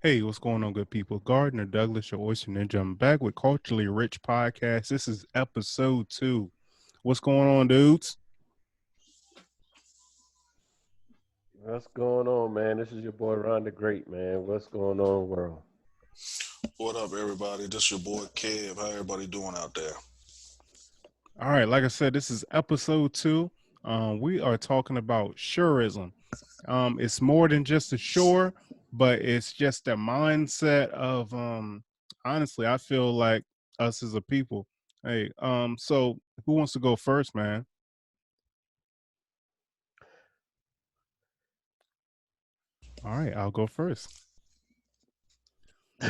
Hey, what's going on, good people? Gardner Douglas, your oyster ninja. I'm back with Culturally Rich Podcast. This is episode 2. What's going on, dudes? What's going on, man? This is your boy Ron the Great, man. What's going on, world? What up, everybody? This your boy Kev. How everybody doing out there? All right, like I said, this is episode 2. We are talking about Shore-Ism. It's more than just a shore, but it's just a mindset of honestly, I feel like us as a people. Hey, so who wants to go first, man? All right, I'll go first. All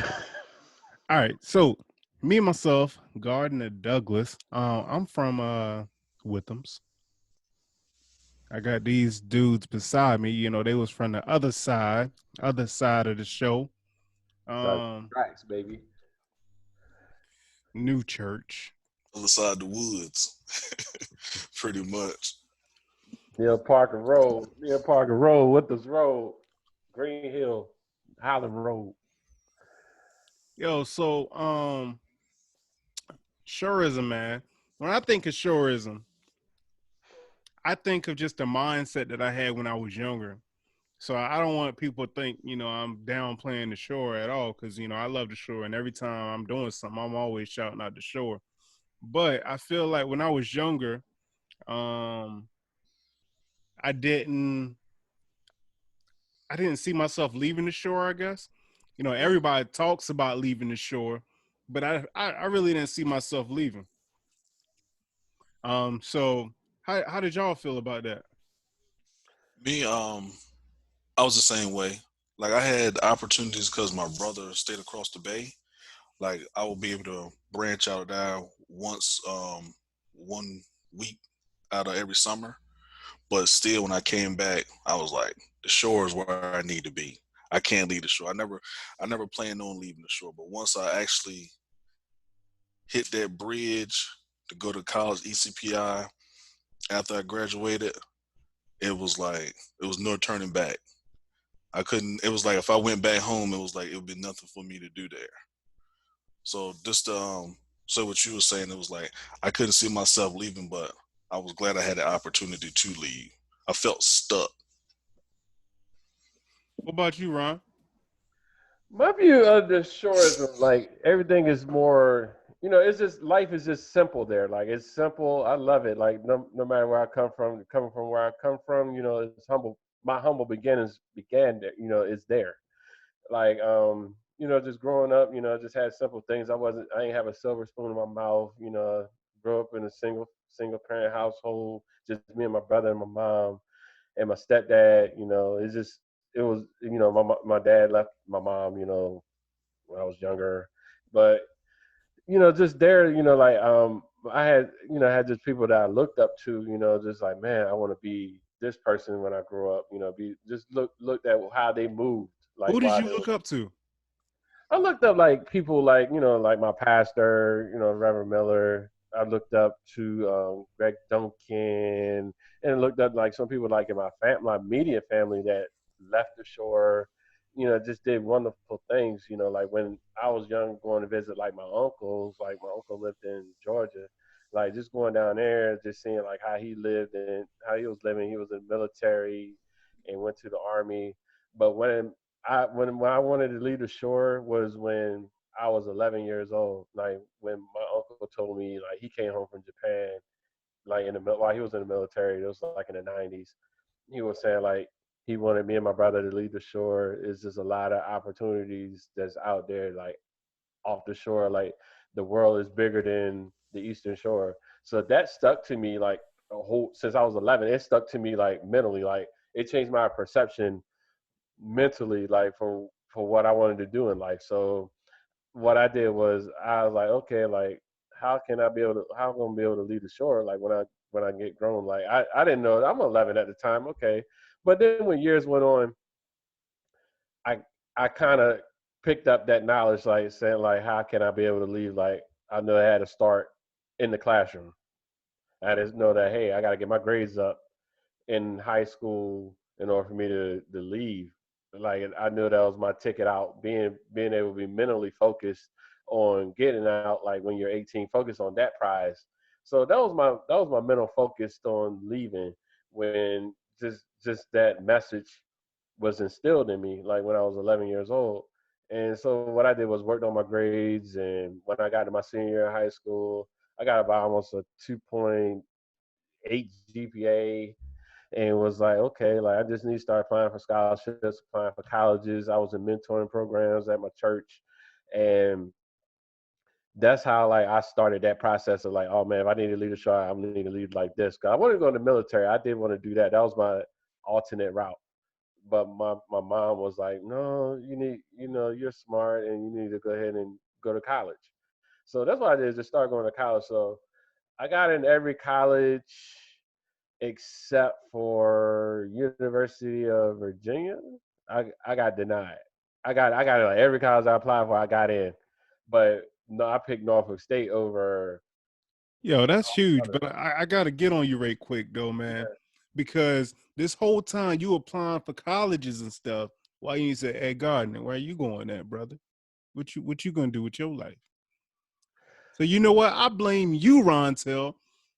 right, so me and myself, Gardner Douglas. I'm from Withams. I got these dudes beside me. You know, they was from the other side of the show. Side Um, tracks, baby. New Church. Other side the woods, pretty much. Near Parker Road, Withers Road, Green Hill, Highland Road. Yo, so Shorism, man. When I think of Shorism, I think of just the mindset that I had when I was younger. So I don't want people to think, I'm downplaying the shore at all because, I love the shore. And every time I'm doing something, I'm always shouting out the shore. But I feel like when I was younger, um, I didn't I didn't see myself leaving the shore, I guess. Everybody talks about leaving the shore, but I really didn't see myself leaving. So how did y'all feel about that? Me, I was the same way. Like I had opportunities because my brother stayed across the bay. Like I would be able to branch out there once, 1 week out of every summer. But still, when I came back, I was like, the shore is where I need to be. I can't leave the shore. I never planned on leaving the shore. But once I actually hit that bridge to go to college ECPI after I graduated, it was like it was no turning back. I couldn't. It was like if I went back home, it was like it would be nothing for me to do there. So just so what you were saying, it was like I couldn't see myself leaving, but I was glad I had the opportunity to leave. I felt stuck. What about you, Ron? My view of the shore is like everything is more, it's just life is just simple there. Like it's simple. I love it. Like no matter where I come from, coming from where I come from, it's humble. My humble beginnings began there. It's there. Like just growing up, just had simple things. I ain't have a silver spoon in my mouth. Grew up in a single parent household, just me and my brother and my mom and my stepdad. It was my dad left my mom. When I was younger, but just there, like I had just people that I looked up to. Just like, man, I want to be this person when I grow up. Be just looked at how they moved, like Who did while you they were. look up to? I looked up like people like like my pastor, Reverend Miller. I looked up to Greg Duncan, and looked up like some people like in my immediate family that left the shore. Just did wonderful things. Like when I was young, going to visit like my uncles. Like my uncle lived in Georgia. Like just going down there, just seeing like how he lived and how he was living. He was in the military and went to the army. But when I wanted to leave the shore was when I was 11 years old. Like when my uncle told me like he came home from Japan, like while he was in the military. It was like in the 90s. He was saying like he wanted me and my brother to leave the shore. It's just a lot of opportunities that's out there, like off the shore. Like the world is bigger than the Eastern Shore. So that stuck to me like a whole since I was 11. It stuck to me like mentally. Like it changed my perception mentally, like for what I wanted to do in life. So what I did was I was like, okay, like how I'm gonna be able to leave the shore like when I get grown. Like I didn't know I'm 11 at the time, okay. But then when years went on, I I kind of picked up that knowledge, like saying like how can I be able to leave? Like I know I had to start in the classroom. I just know that hey, I got to get my grades up in high school in order for me to leave. Like I knew that was my ticket out. Being able to be mentally focused on getting out. Like when you're 18, focus on that prize. So that was my mental focus on leaving when just that message was instilled in me. Like when I was 11 years old. And so what I did was worked on my grades, and when I got to my senior year of high school, I got about almost a 2.8 GPA, and was like, okay, like I just need to start applying for scholarships, applying for colleges. I was in mentoring programs at my church, and that's how like I started that process of like, oh man, if I need to lead a show, I need to lead like this. Cause I wanted to go in the military. I did want to do that. That was my alternate route. But my mom was like, no, you need, you're smart and you need to go ahead and go to college. So that's what I did, is just start going to college. So I got in every college except for University of Virginia. I got denied. I got like every college I applied for, I got in, but no, I picked Norfolk State over Yo, that's huge. others. But I gotta get on you right quick though, man, Yeah. because this whole time you applying for colleges and stuff. Why you ain't say, "Hey, Gardner, where you going at, brother? What you gonna do with your life?" So you know what? I blame you, Rontel,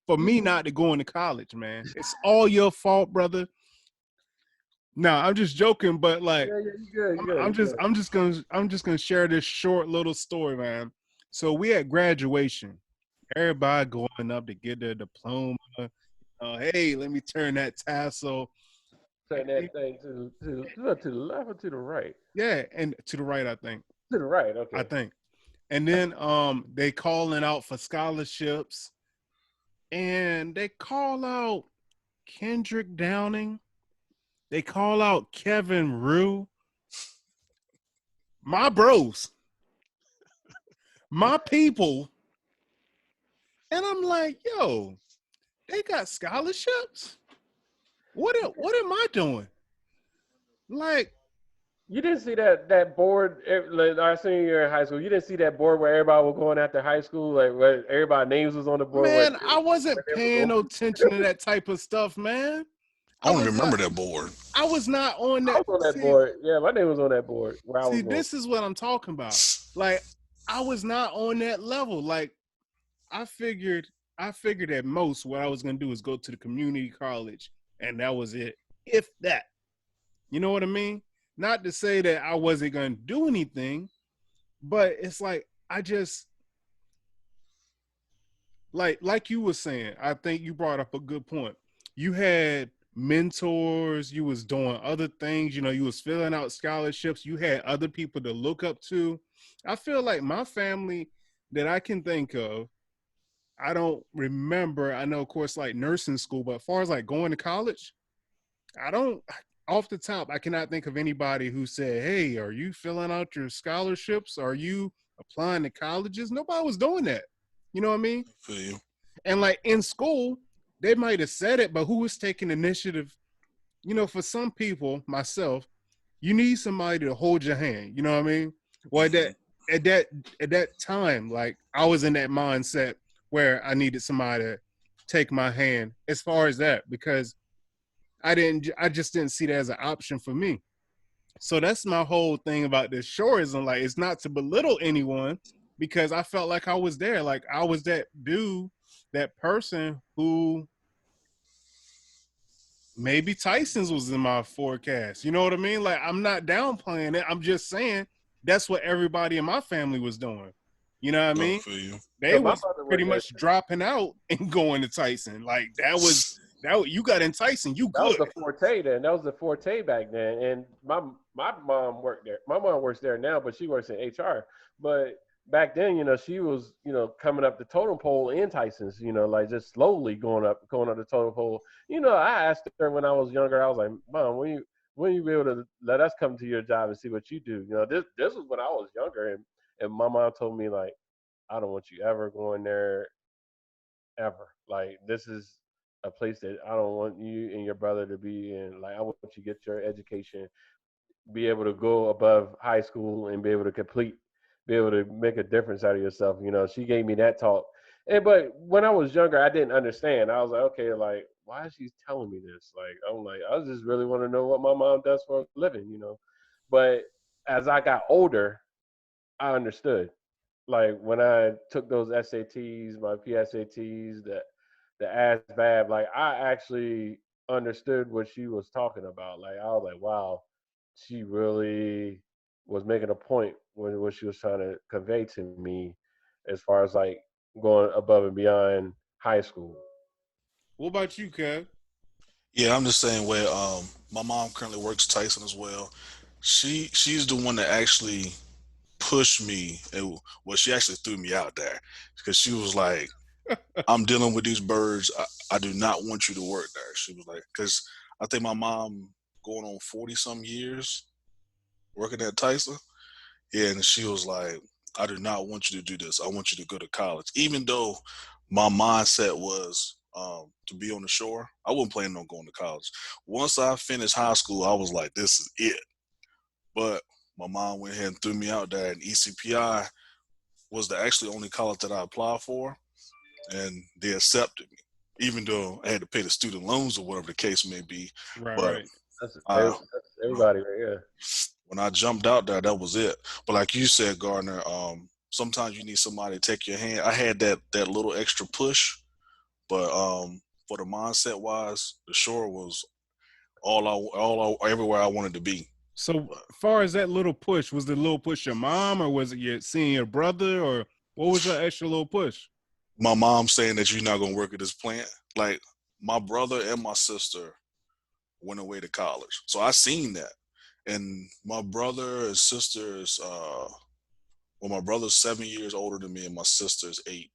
for me not to go into college, man. It's all your fault, brother. No, I'm just joking, but like Yeah, yeah, you good, you good, I'm you just good. I'm just gonna share this short little story, man. So we at graduation, everybody going up to get their diploma. Hey, let me turn that tassel. Turn that thing to the left or to the right? Yeah, and to the right, I think. To the right. I Okay. think. And then they calling out for scholarships, and they call out Kendrick Downing. They call out Kevin Rue. My bros, my people. And I'm like, yo, they got scholarships? What am I doing? Like, You didn't see that board like our senior year in high school. You didn't see that board where everybody was going after high school, like where everybody's names was on the board man, I where wasn't they was paying going. no attention to that type of stuff, man. I I don't was even not remember that board. I was not on I that. was on that See, board. Yeah, my name was on that board where I was see, going. this is what I'm talking about. Like, I was not on that level. Like, I figured I figured at most what I was gonna do is go to the community college, and that was it. If that. You know what I mean? Not to say that I wasn't gonna do anything, but it's like I just like you were saying, I think you brought up a good point. You had mentors, you was doing other things, you was filling out scholarships, you had other people to look up to. I feel like my family that I can think of, I don't remember. I know, of course, like nursing school, but as far as like going to college, I don't, off the top, I cannot think of anybody who said, hey, are you filling out your scholarships? Are you applying to colleges? Nobody was doing that. You know what I mean? For you. And like in school, they might have said it, but who was taking initiative? For some people, myself, you need somebody to hold your hand. You know what I mean? Well, Hmm. at that at that time, like I was in that mindset where I needed somebody to take my hand as far as that because I just didn't see that as an option for me. So that's my whole thing about this Shore-Ism. Like, it's not to belittle anyone because I felt like I was there. Like, I was that dude, that person who maybe Tyson's was in my forecast. You know what I mean? Like, I'm not downplaying it. I'm just saying that's what everybody in my family was doing. You know what I No, mean? for you. They Cause my was brother pretty went there. much dropping out and going to Tyson. Like, that you got in Tyson, you That was good. the forte then. That was the forte back then. And my mom worked there. My mom works there now, but she works in HR. But back then, she was, coming up the totem pole in Tyson's, like just slowly going up the totem pole. I asked her when I was younger, I was like, Mom, when you be able to let us come to your job and see what you do? This was when I was younger, and my mom told me like, I don't want you ever going there ever. Like this is a place that I don't want you and your brother to be in. Like I want you to get your education, be able to go above high school and be able to be able to make a difference out of yourself. She gave me that talk. But when I was younger, I didn't understand. I was like, okay, like why is she telling me this? Like I'm like, I just really want to know what my mom does for a living. But as I got older, I understood. Like when I took those SATs, my PSATs, the ASVAB, like I actually understood what she was talking about. Like I was like, wow, she really was making a point with what she was trying to convey to me, as far as like going above and beyond high school. What about you, Kev? Yeah, I'm the same way. My mom currently works Tyson as well. She's the one that actually pushed me, and well, she actually threw me out there because she was like, "I'm dealing with these birds. I do not want you to work there." She was like, because I think my mom going on 40 some years working at Tyson. Yeah, and she was like, "I do not want you to do this. I want you to go to college." Even though my mindset was to be on the shore, I wasn't planning on going to college. Once I finished high school, I was like, "This is it." But my mom went ahead and threw me out there, and ECPI was the actually only college that I applied for, and they accepted me, even though I had to pay the student loans or whatever the case may be. Right, But right. I, That's everybody right here. when I jumped out there, that was it. But like you said, Gardner, sometimes you need somebody to take your hand. I had that little extra push, but for the mindset wise, the shore was everywhere I wanted to be. So, But far as that little push, was the little push your mom, or was it your seeing your brother, or what was the extra little push? my mom saying that you're not gonna work at this plant, like my brother and my sister went away to college, so I seen that. And my brother and sister is well, my brother's 7 years older than me, and my sister's 8.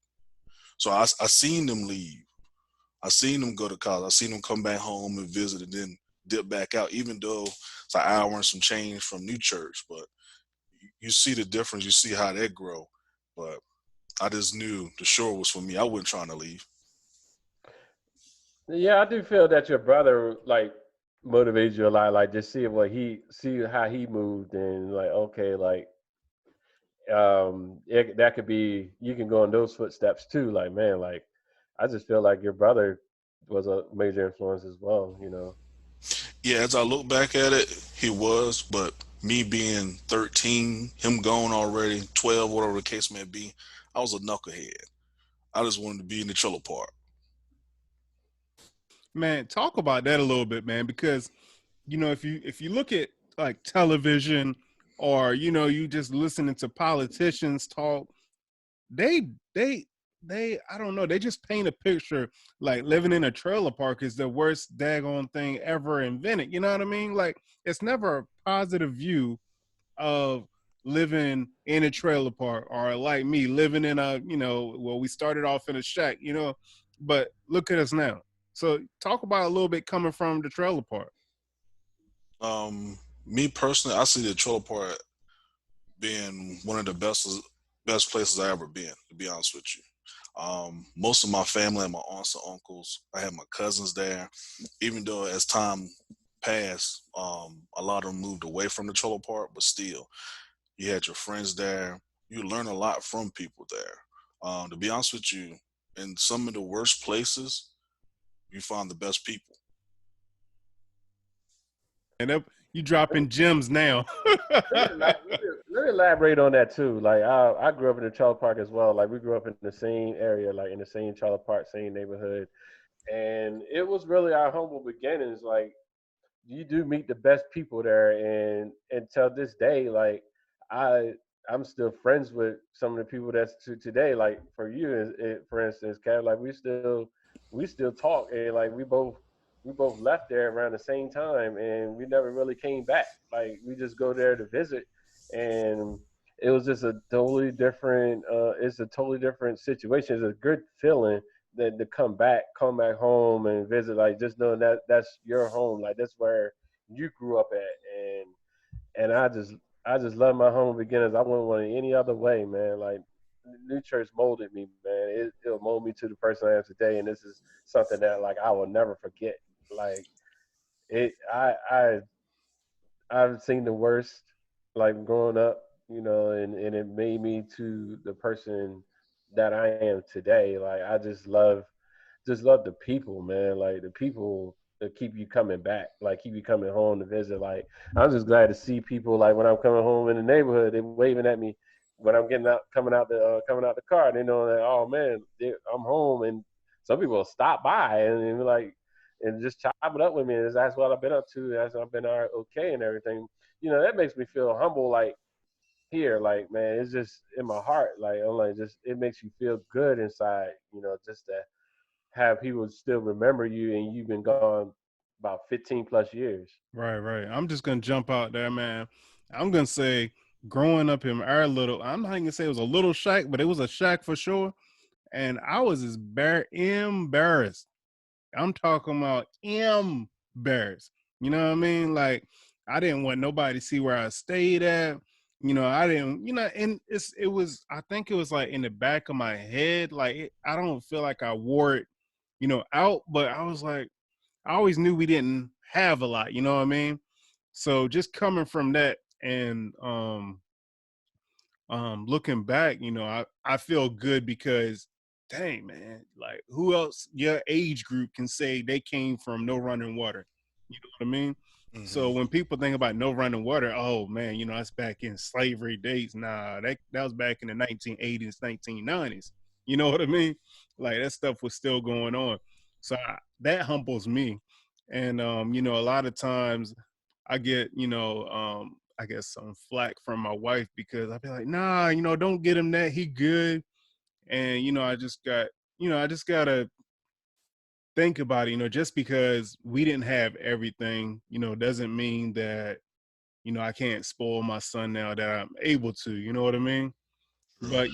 So I seen them leave. I seen them go to college. I seen them come back home and visit, and then dip back out. Even though it's an hour and some change from New Church, but you see the difference. You see how they grow. But I just knew the shore was for me. I wasn't trying to leave. Yeah, I do feel that your brother like motivates you a lot. Like just see how he moved, and like okay, like that could be, you can go in those footsteps too. Like man, like I just feel like your brother was a major influence as well. You know. Yeah, as I look back at it, he was. But me being 13, him gone already, 12, whatever the case may be, I was a knucklehead. I just wanted to be in the trailer park. Man, talk about that a little bit, man, because if you look at like television, or you just listening to politicians talk, they they I don't know, they just paint a picture like living in a trailer park is the worst daggone thing ever invented. You know what I mean? Like it's never a positive view of living in a trailer park, or like me living in a, well, we started off in a shack, but look at us now. So talk about a little bit coming from the trailer park. Me personally, I see the trailer park being one of the best places I ever been. To be honest with you, most of my family and my aunts and uncles, I had my cousins there. Even though as time passed, a lot of them moved away from the trailer park, but still, you had your friends there. You learn a lot from people there. To be honest with you, in some of the worst places, you find the best people. And you dropping gems now. Let me elaborate on that too. Like I grew up in the trailer park as well. Like we grew up in the same area, like in the same trailer park, same neighborhood, and it was really our humble beginnings. Like you do meet the best people there, and until this day, like I I'm still friends with some of the people that's today. Like for you, for instance, Kev, like we still talk, and like we both left there around the same time, and we never really came back. Like we just go there to visit, and it was just a totally different. It's a totally different situation. It's a good feeling than to come back home and visit, like just knowing that that's your home, like that's where you grew up at, and I just love my home beginnings. I wouldn't want it any other way, man. Like New Church molded me, man. It'll mold me to the person I am today, and this is something that like I will never forget. Like it, I've seen the worst, like growing up, and it made me to the person that I am today. Like I just love the people, man. Like the people. to keep you coming back, like keep you coming home to visit. Like I'm just glad to see people like when I'm coming home in the neighborhood, they're waving at me when I'm getting out, coming out the car. They know that oh man, I'm home, and some people will stop by and like and just chop it up with me. And that's what I've been up to. That's I've been all right, okay and everything. You know that makes me feel humble. Like here, like man, it's just in my heart. Like I'm like just it makes you feel good inside. You know, just to have people still remember you and you've been gone about 15 plus years. Right, right. I'm just gonna jump out there, man. I'm gonna say, growing up in our little, I'm not gonna say it was a little shack, but it was a shack for sure. And I was as embarrassed. I'm talking about embarrassed. You know what I mean? Like I didn't want nobody to see where I stayed at. You know, I didn't. You know, and it was. I think it was like in the back of my head. Like I don't feel like I wore it, out. But I was like, I always knew we didn't have a lot. You know what I mean? So just coming from that and looking back, I feel good because dang man, like who else your age group can say they came from no running water? You know what I mean? So Hmm. when people think about no running water, oh man, that's back in slavery days. Nah, that was back in the 1980s, 1990s. You know what I mean? Like that stuff was still going on. So that humbles me. And a lot of times I get, I guess some flack from my wife because I'd be like, nah, don't get him that. He good. And, I just gotta think about it, just because we didn't have everything, doesn't mean that, I can't spoil my son now that I'm able to, you know what I mean? True. But,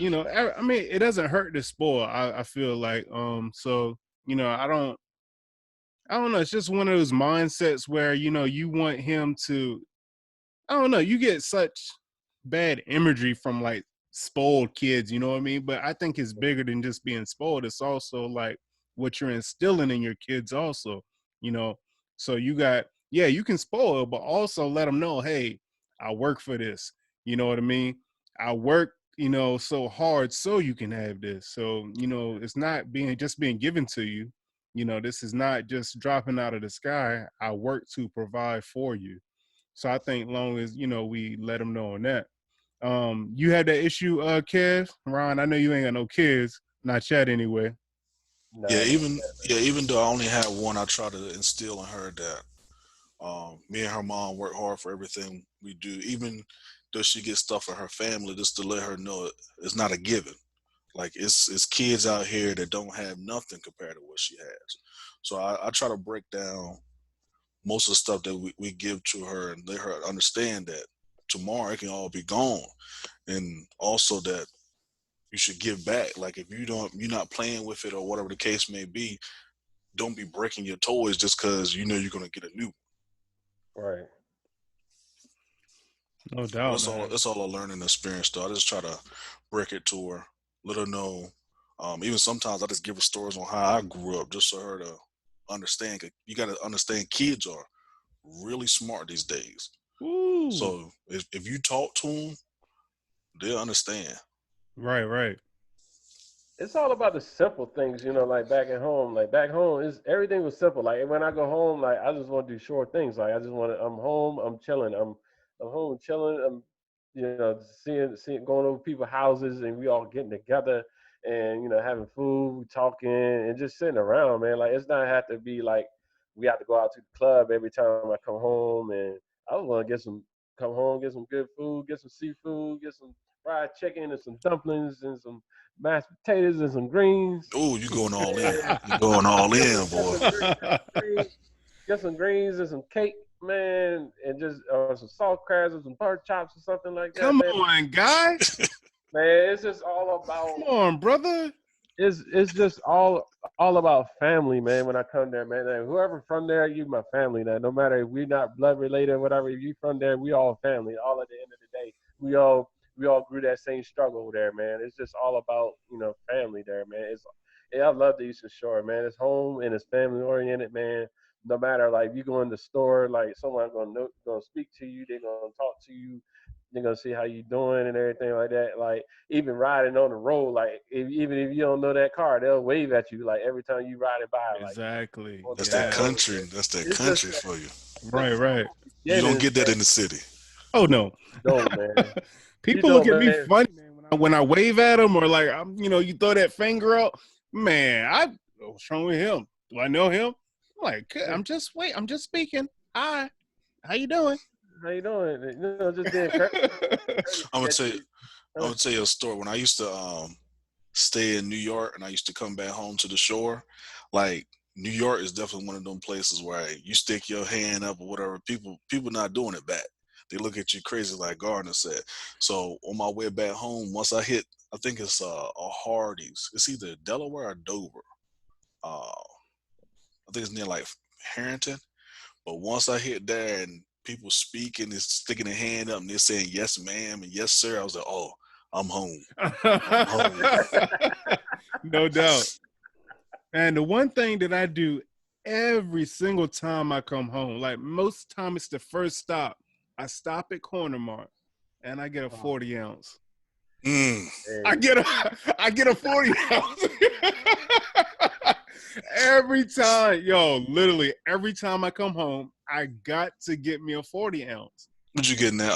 I mean, it doesn't hurt to spoil, I feel like, so, I don't know. It's just one of those mindsets where, you want him to, I don't know. You get such bad imagery from like spoiled kids, you know what I mean? But I think it's bigger than just being spoiled. It's also like what you're instilling in your kids, also, you know. So you got, yeah, you can spoil, but also let them know, hey, I work for this. You know what I mean? I work, so hard so you can have this. So, it's not being given to you. This is not just dropping out of the sky. I work to provide for you. So I think long as we let them know on that. You had that issue, Kev, Ron. I know you ain't got no kids, not yet anyway. Yeah, Nah, not even yet. yeah, even though I only had one, I try to instill in her that me and her mom work hard for everything we do. Even though she gets stuff for her family, just to let her know it's not a given. Like it's kids out here that don't have nothing compared to what she has. So I try to break down most of the stuff that we give to her and let her understand that tomorrow it can all be gone. And also that you should give back. Like if you're not playing with it or whatever the case may be, don't be breaking your toys just because you know you're gonna get a new. Right. No But doubt, man. that's all a learning experience though. I just try to break it to her, let her know. Even sometimes I just give her stories on how I grew up, just so her to understand. 'Cause you got to understand, kids are really smart these days. Ooh, So if you talk to them, they'll understand. right, right. It's all about the simple things, like back at home. Like back home is everything was simple. Like when I go home, like I just want to do short things. Like I just want to I'm home, I'm chilling. I'm home chilling. I'm seeing going over people's houses and we all getting together and having food, talking and just sitting around, man. Like it's not have to be like we have to go out to the club every time I come home and I just want to come home, get some good food, get some seafood, get some fried chicken and some dumplings and some mashed potatoes and some greens. Oh, you going all in? And You going all get some in, get boy? some greens, get some greens and some cake, man, and just some salt crabs and some pork chops or something like that, Come man. on, guy. Man, it's just all about Come on, brother. it's just all about family, man. When I come there, man, and whoever from there, you my family. Now, no matter if we're not blood related or whatever, if you from there, we all family. All at the end of the day, we all grew that same struggle there, man. It's just all about family there, man. I love the Eastern Shore, man. It's home and it's family oriented, man. No matter like you go in the store, like someone gonna speak to you, they're gonna talk to you. they're gonna see how you doing and everything like that. Like even riding on the road, like even if you don't know that car, they'll wave at you like every time you ride it by, like Exactly. on the That's that back Yeah. road. country. That's that It's just country for you. the Right. Right. You don't beginnings, get that man. in the city. Oh no. You don't, man. You People look don't, at me man. funny, man, when I wave at them or like I'm, you throw that finger up. Man, what's wrong with him? Do I know him? I'm like, "Good, I'm just speaking. Hi, how you doing? How you doing? Just being courteous I'm gonna that tell you. you. I'm gonna tell you a story. When I used to stay in New York and I used to come back home to the shore, like New York is definitely one of them places where you stick your hand up or whatever. People not doing it back. They look at you crazy, like Gardner said. So on my way back home, once I hit, I think it's a Hardee's. It's either Delaware or Dover. I think it's near like Harrington. But once I hit there and people speaking and sticking their hand up and they're saying yes, ma'am, and yes, sir, I was like, oh, I'm home. I'm home. No doubt. And the one thing that I do every single time I come home, like most time it's the first stop. I stop at Corner Mart and I get a Oh, 40 ounce. Mm. I hey, get a I get a 40 ounce. Every time, yo, literally every time I come home, I got to get me a 40 ounce. What you getting that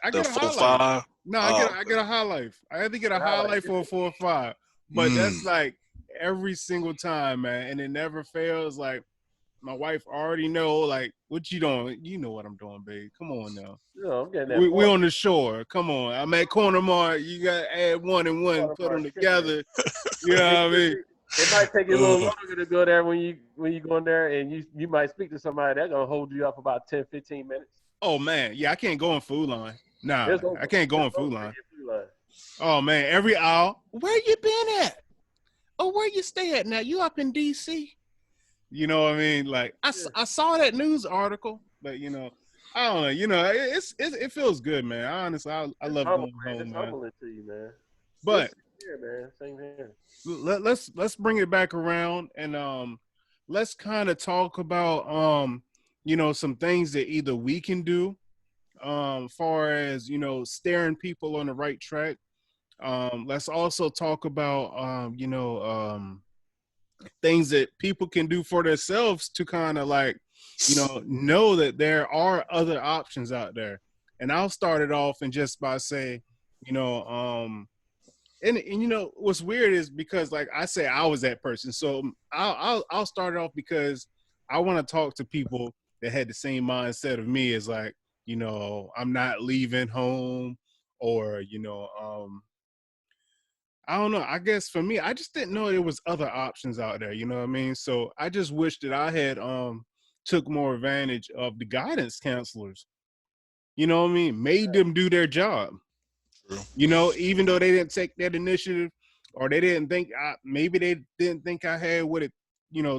I the get a four high life. five? No, I Okay. get a high life. I had to get a I high like life this. for a 4 or 5. But Mm. that's like every single time, man. And it never fails. Like my wife already know, like, what you doing? You know what I'm doing, babe. Come on now. I'm getting that We four on the shore. Come on. I'm at Corner Mart. You got to add one and one, quarter put them bar chicken. together. You know And what I mean? it might take you a little Uh, longer to go there when you go in there, and you might speak to somebody that's gonna hold you up about 10, 15 minutes. Oh, man. Yeah, I can't go in Food Line. Nah, It's I over. can't go It's in Food over in Line. your food line. Oh, man. Every aisle. Where you been at? Oh, where you stay at now? You up in D.C.? You know what I mean? Like Yeah, I saw that news article, but I don't know. It feels good, man. Honestly, I it's love humble, going man. It's home, man. humbling to you, man. It's But same here, man. Same here. let's bring it back around and let's kind of talk about some things that either we can do far as steering people on the right track. Let's also talk about things that people can do for themselves to kind of like, know that there are other options out there. And I'll start it off and just by say, you know, and what's weird is because like I say I was that person, so I'll start it off because I want to talk to people that had the same mindset of me as like, I'm not leaving home or I don't know. I guess for me, I just didn't know there was other options out there. You know what I mean? So I just wish that I had took more advantage of the guidance counselors. You know what I mean? Made them do their job. true. Even though they didn't take that initiative, or they didn't think maybe they didn't think I had what it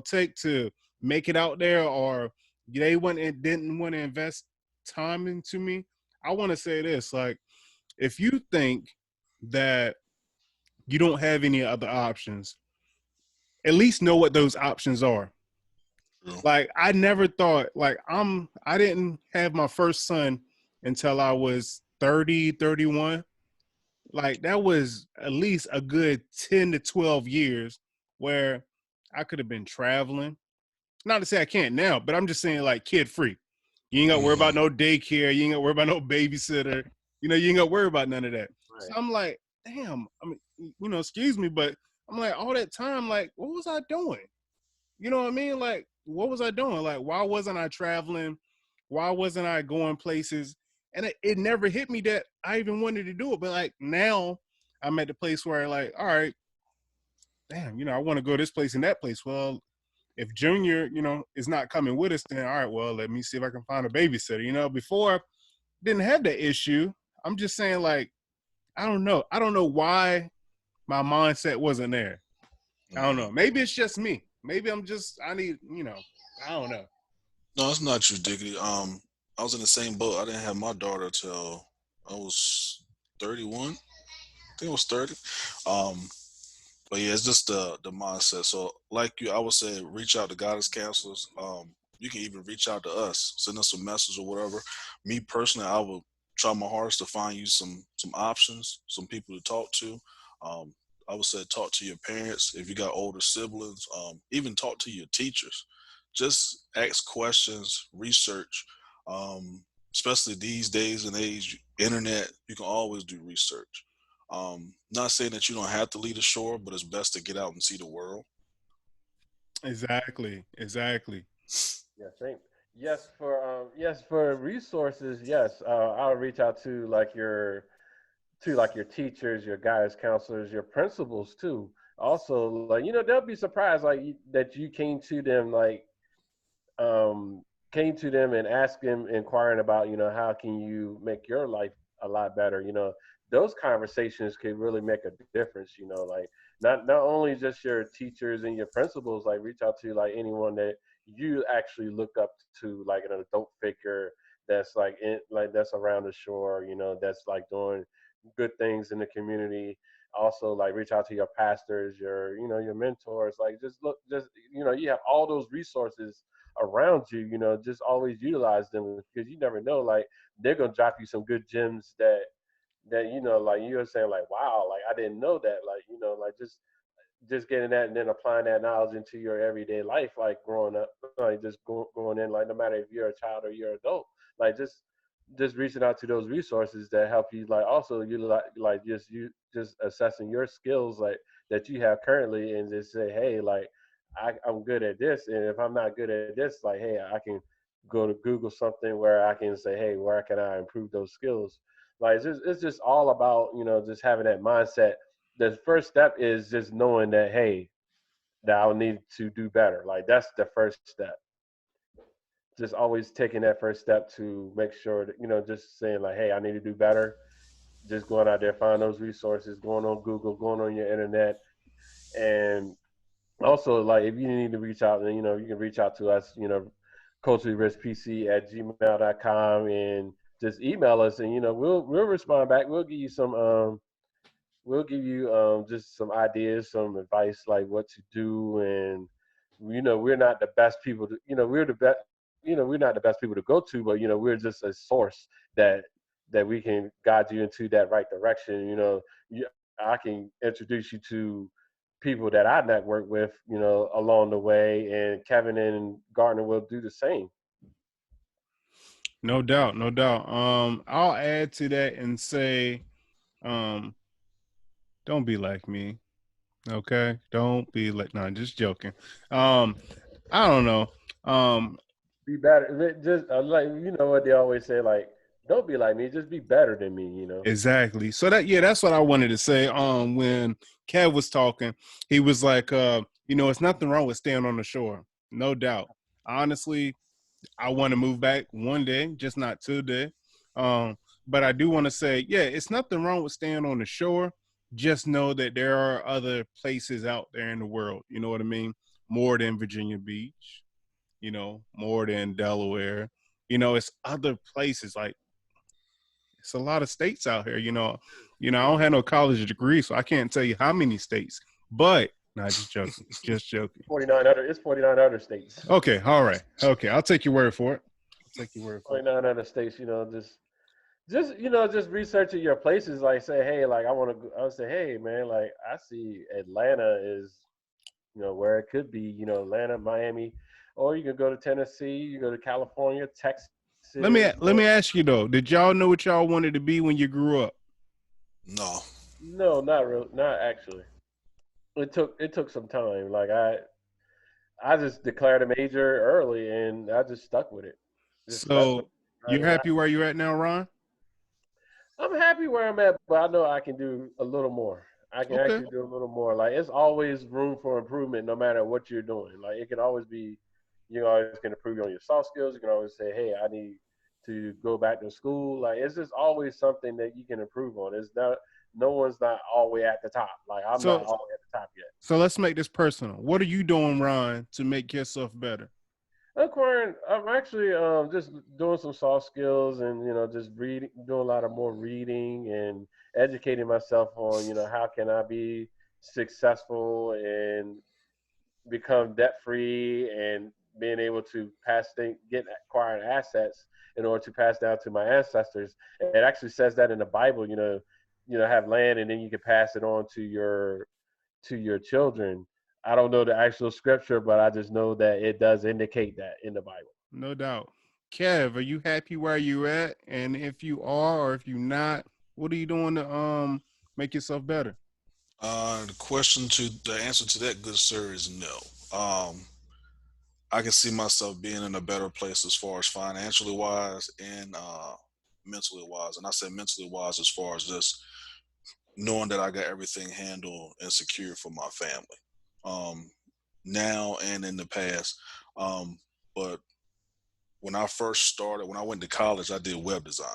take to make it out there, or they didn't want to invest time into me. I want to say this: like, if you think that you don't have any other options, at least know what those options are. True. Like I never thought like I didn't have my first son until I was 30, 31. Like that was at least a good 10 to 12 years where I could have been traveling. Not to say I can't now, but I'm just saying like kid free. You ain't got to worry Hmm. about no daycare. You ain't got to worry about no babysitter. You ain't got to worry about none of that. So Right. I'm like, damn, I mean, excuse me, but I'm like, all that time, like, what was I doing? You know what I mean? Like, what was I doing? Like, why wasn't I traveling? Why wasn't I going places? And it never hit me that I even wanted to do it. But like now I'm at the place where like, all right, damn, I want to go this place and that place. Well, if Junior, is not coming with us, then all right, well, let me see if I can find a babysitter. Before I didn't have that issue. I'm just saying, like, I don't know. I don't know why my mindset wasn't there. I don't Hmm. know. Maybe it's just me. Maybe I need, I don't know. No, it's not you, Diggity. I was in the same boat. I didn't have my daughter till I was 31. I think I was 30. Um, but yeah, it's just the mindset. So, like you, I would say, reach out to guidance counselors. You can even reach out to us, send us a message or whatever. Me personally, I would try my hardest to find you some options, some people to talk to. Um, I would say talk to your parents if you got older siblings. Even talk to your teachers. Just ask questions, research. Especially these days and age, internet, you can always do research. Not saying that you don't have to leave the shore, but it's best to get out and see the world. Exactly. Exactly. Yeah, same. Yes for resources. Yes, I'll reach out to like your teachers, your guidance counselors, your principals too. Also, like they'll be surprised that you um, came to them and asked them, inquiring about how can you make your life a lot better. Those conversations can really make a difference. Like not only just your teachers and your principals, like reach out to like anyone that you actually look up to, like an adult figure that's that's around the shore, that's like doing good things in the community. Also, like reach out to your pastors, your mentors. Like just you have all those resources around you. Just always utilize them, because you never know. Like they're gonna drop you some good gems that like you're saying, like, wow, like I didn't know that. Like like just getting that and then applying that knowledge into your everyday life, like growing up, like just going in, like no matter if you're a child or you're an adult, like just reaching out to those resources that help you, like also you like you just assessing your skills, like that you have currently, and just say, hey, like I'm good at this, and if I'm not good at this, like, hey, I can go to Google something where I can say, hey, where can I improve those skills? Like it's just all about just having that mindset. The first step is just knowing that, hey, that I'll need to do better. Like that's the first step. Just always taking that first step to make sure that just saying like, hey, I need to do better. Just going out there, find those resources, going on Google, going on your internet, and also like if you need to reach out, then you can reach out to us, culturalyrespc@gmail.com, and just email us, and we'll respond back. We'll give you just some ideas, some advice, like what to do. And we're not the best people to, we're the best, we're not the best people to go to, but we're just a source that we can guide you into that right direction. I can introduce you to people that I network with, along the way, and Kevin and Gardner will do the same. No doubt. No doubt. I'll add to that and say, um, don't be like me. Okay. Don't be like, no, just joking. Um, I don't know. Um, Be better. Just like what they always say, like, don't be like me, just be better than me. exactly. So that, yeah, that's what I wanted to say. When Kev was talking, he was like, it's nothing wrong with staying on the shore. No doubt. Honestly, I want to move back one day, just not today. But I do want to say, yeah, it's nothing wrong with staying on the shore. Just know that there are other places out there in the world. You know what I mean? More than Virginia Beach, more than Delaware. It's other places. Like it's a lot of states out here. I don't have no college degree, so I can't tell you how many states. But not just joking, just joking. 49 other states. Okay, all right. Okay, I'll take your word for it. I'll take your word for it. 49 other states. Just researching your places. Like say, hey, like I want to. I would say, hey, man, like I see Atlanta is where it could be. Atlanta, Miami, or you can go to Tennessee. You go to California, Texas. Let me ask you though. Did y'all know what y'all wanted to be when you grew up? No. No, not real, not actually. It took some time. Like I just declared a major early, and I just stuck with it. Just stuck with So it. you're happy where you're at now, Ron? I'm happy where I'm at, but I know I can do a little more. I can Okay. actually do a little more. Like it's always room for improvement, no matter what you're doing. Like it can always be, you always can improve on your soft skills. You can always say, hey, I need to go back to school. Like it's just always something that you can improve on. It's not, no one's not all the way at the top. Like I'm not So all the way at the top yet. so let's make this personal. What are you doing, Ron, to make yourself better? Acquiring, I'm actually just doing some soft skills, and just reading, doing a lot of more reading and educating myself on how can I be successful and become debt free, and being able to get acquiring assets in order to pass down to my ancestors. It actually says that in the Bible, have land and then you can pass it on to your children. I don't know the actual scripture, but I just know that it does indicate that in the Bible. No doubt. Kev, are you happy where you at? And if you are, or if you not, what are you doing to make yourself better? The answer to that, good sir, is no. I can see myself being in a better place as far as financially wise and mentally wise. And I say mentally wise as far as just knowing that I got everything handled and secure for my family. Um, Now and in the past. But when I first started, when I went to college, I did web design.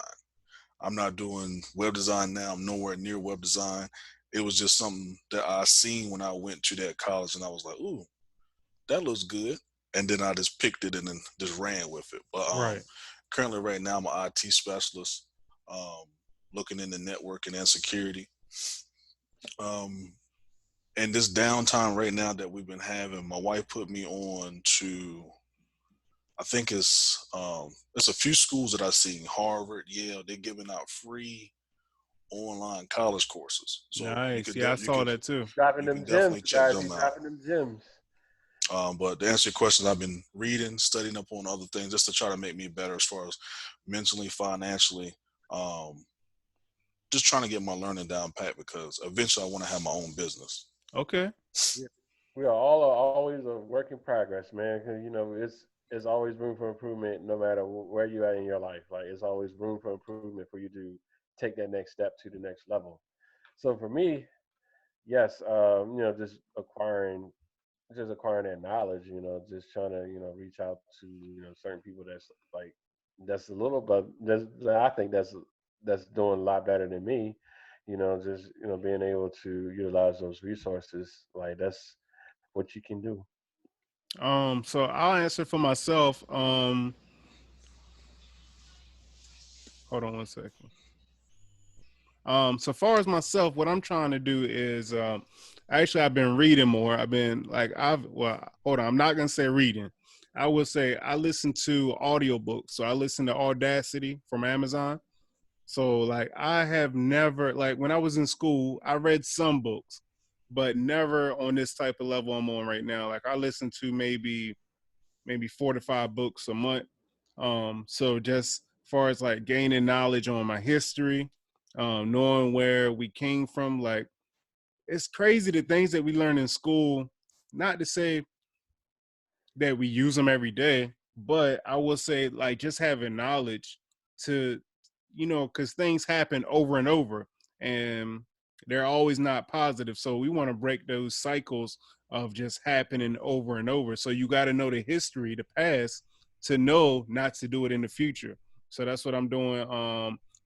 I'm not doing web design now. I'm nowhere near web design. It was just something that I seen when I went to that college, and I was like, "Ooh, that looks good." And then I just picked it and then just ran with it. But Right. currently, right now, I'm an IT specialist, um, looking into networking and security. Um, and this downtime right now that we've been having, my wife put me on to. I think it's a few schools that I've seen, Harvard, Yale. They're giving out free online college courses, so Nice. Yeah, I saw that too. Dropping you can them gems, definitely check guys. them He's out. dropping them gems. But to answer your question, I've been reading, studying up on other things just to try to make me better as far as mentally, financially. Um, just trying to get my learning down pat because eventually I want to have my own business. Okay. Yeah. We are all always a work in progress, man. 'Cause, it's always room for improvement, no matter where you are in your life. Like it's always room for improvement for you to take that next step to the next level. So for me, yes, just acquiring that knowledge. Just trying to reach out to certain people that's a little, but I think that's doing a lot better than me. Just being able to utilize those resources, like that's what you can do. So I'll answer for myself. Hold on one second. So far as myself, what I'm trying to do is actually I've been reading more. I've been like hold on, I'm not gonna say reading. I would say I listen to audiobooks. So I listen to Audacity from Amazon. So like I have never like when I was in school, I read some books, but never on this type of level I'm on right now. Like I listen to maybe 4 to 5 books a month. So just far as like gaining knowledge on my history, knowing where we came from, like it's crazy the things that we learn in school. Not to say that we use them every day, but I will say like just having knowledge to, because things happen over and over, and they're always not positive. So we want to break those cycles of just happening over and over. So you got to know the history, the past, to know not to do it in the future. So that's what I'm doing.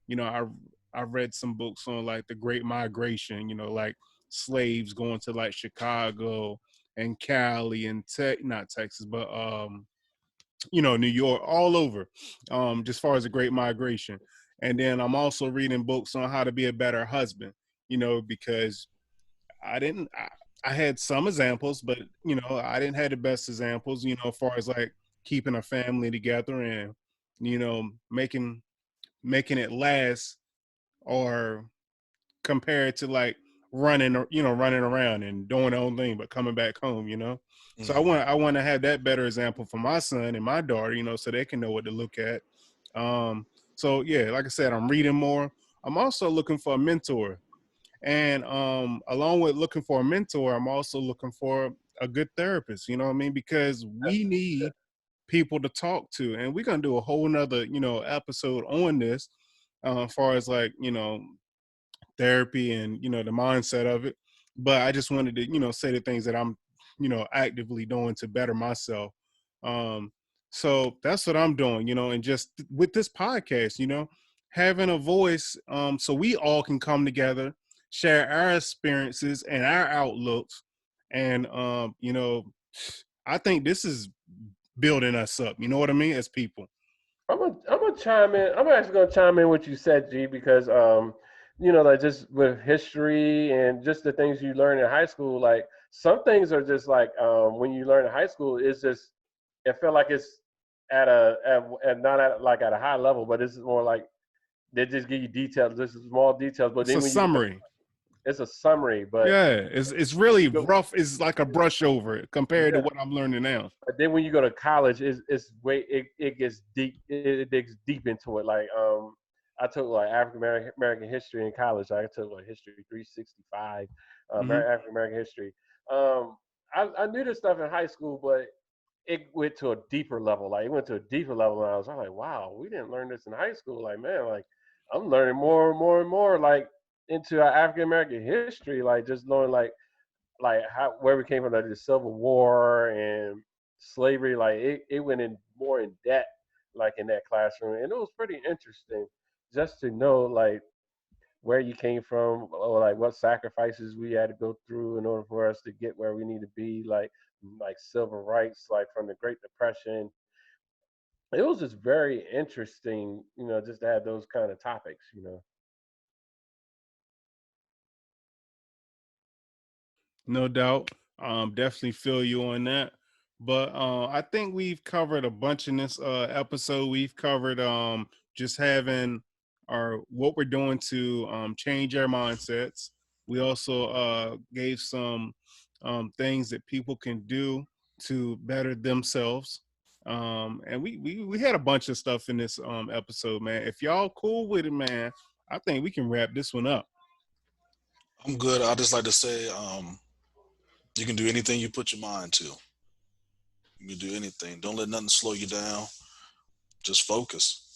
You know, I read some books on like the Great Migration. Like slaves going to like Chicago and Cali and not Texas, but New York, all over, just far as the Great Migration. And then I'm also reading books on how to be a better husband, because I didn't, I had some examples, but, I didn't have the best examples, as far as like keeping a family together and, making it last or compared to like running around and doing their own thing, but coming back home. So Mm. I want to have that better example for my son and my daughter, so they can know what to look at. So yeah, like I said, I'm reading more. I'm also looking for a mentor. And along with looking for a mentor, I'm also looking for a good therapist, you know what I mean? Because we need people to talk to. And we're gonna do a whole nother, episode on this, as far as like, therapy and the mindset of it. But I just wanted to say the things that I'm actively doing to better myself. um so that's what I'm doing, and just with this podcast, having a voice, so we all can come together, share our experiences and our outlooks. And I think this is building us up, you know what I mean, as people. I'm gonna chime in. I'm actually gonna chime in what you said, G, because like just with history and just the things you learn in high school, like some things are just like when you learn in high school, it's just it felt like it's at not at like at a high level, but it's more like they just give you details, just small details. But It's a then when you go, summary. it's a summary. But Yeah, it's really you go, rough. It's like a brush over it compared to yeah. what I'm learning now. But then when you go to college, it's way it gets deep. It digs deep into it. Like I took like African American history in college. I took like history 365, Hmm. African American history. Um, I knew this stuff in high school, but it went to a deeper level. Like it went to a deeper level, and I was like, wow, we didn't learn this in high school. Like man, like I'm learning more and more and more like into our African American history. Like just knowing like how where we came from, like the Civil War and slavery. Like it went in more in depth, like in that classroom, and it was pretty interesting just to know like where you came from, or like what sacrifices we had to go through in order for us to get where we need to be, like civil rights, like from the Great Depression. It was just very interesting, just to have those kind of topics. No doubt. Definitely feel you on that. But I think we've covered a bunch in this episode. We've covered just having our what we're doing to change our mindsets. We also gave some things that people can do to better themselves. And we had a bunch of stuff in this episode, man. If y'all cool with it, man, I think we can wrap this one up. I'm good. I just like to say, you can do anything you put your mind to. You can do anything. Don't let nothing slow you down. Just focus.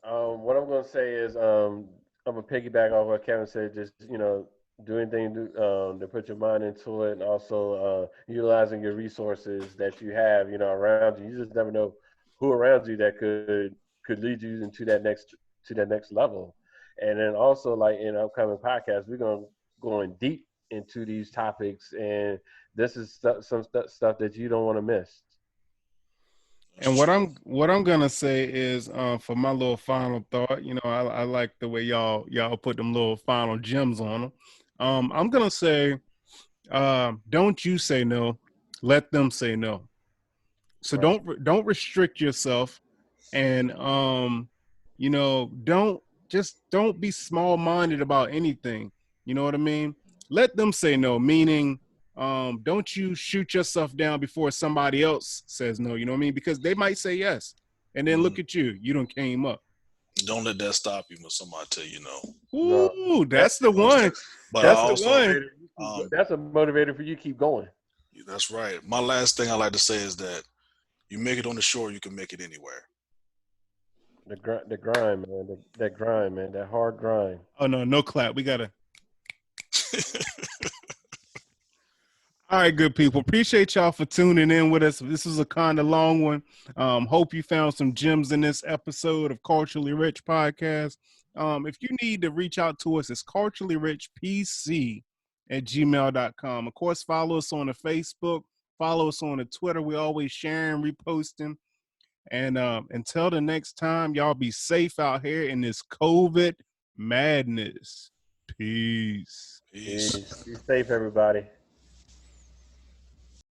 What I'm gonna say is, I'm gonna piggyback off what Kevin said. Just do anything to put your mind into it, and also utilizing your resources that you have, around you. You just never know who around you that could lead you into that next level. And then also, like in upcoming podcasts, we're gonna go in deep into these topics, and this is some stuff that you don't want to miss. That's And what true. I'm gonna say is, for my little final thought, I like the way y'all put them little final gems on them. I'm gonna say, don't you say no, let them say no. So Right. don't restrict yourself, and don't be small minded about anything. You know what I mean? Let them say no, meaning don't you shoot yourself down before somebody else says no. You know what I mean? Because they might say yes, and then Mhm. look at you, you don't came up. Don't let that stop you when somebody tell you no. No, Ooh, that that's the But one. but I That's the that's a also, one. motivator. um, That's a motivator for you to keep going. that's right. My last thing I like to say is that you make it on the shore, you can make it anywhere. The grind, man. That grind, man. That hard grind. Oh no, no clap. We gotta. All right, good people. Appreciate y'all for tuning in with us. This is a kind of long one. Hope you found some gems in this episode of Culturally Rich Podcast. If you need to reach out to us, it's culturallyrichpc@gmail.com. Of course, follow us on the Facebook, follow us on the Twitter. We always sharing, reposting. And until the next time, y'all be safe out here in this COVID madness. Peace. Peace. Peace. Be safe, everybody.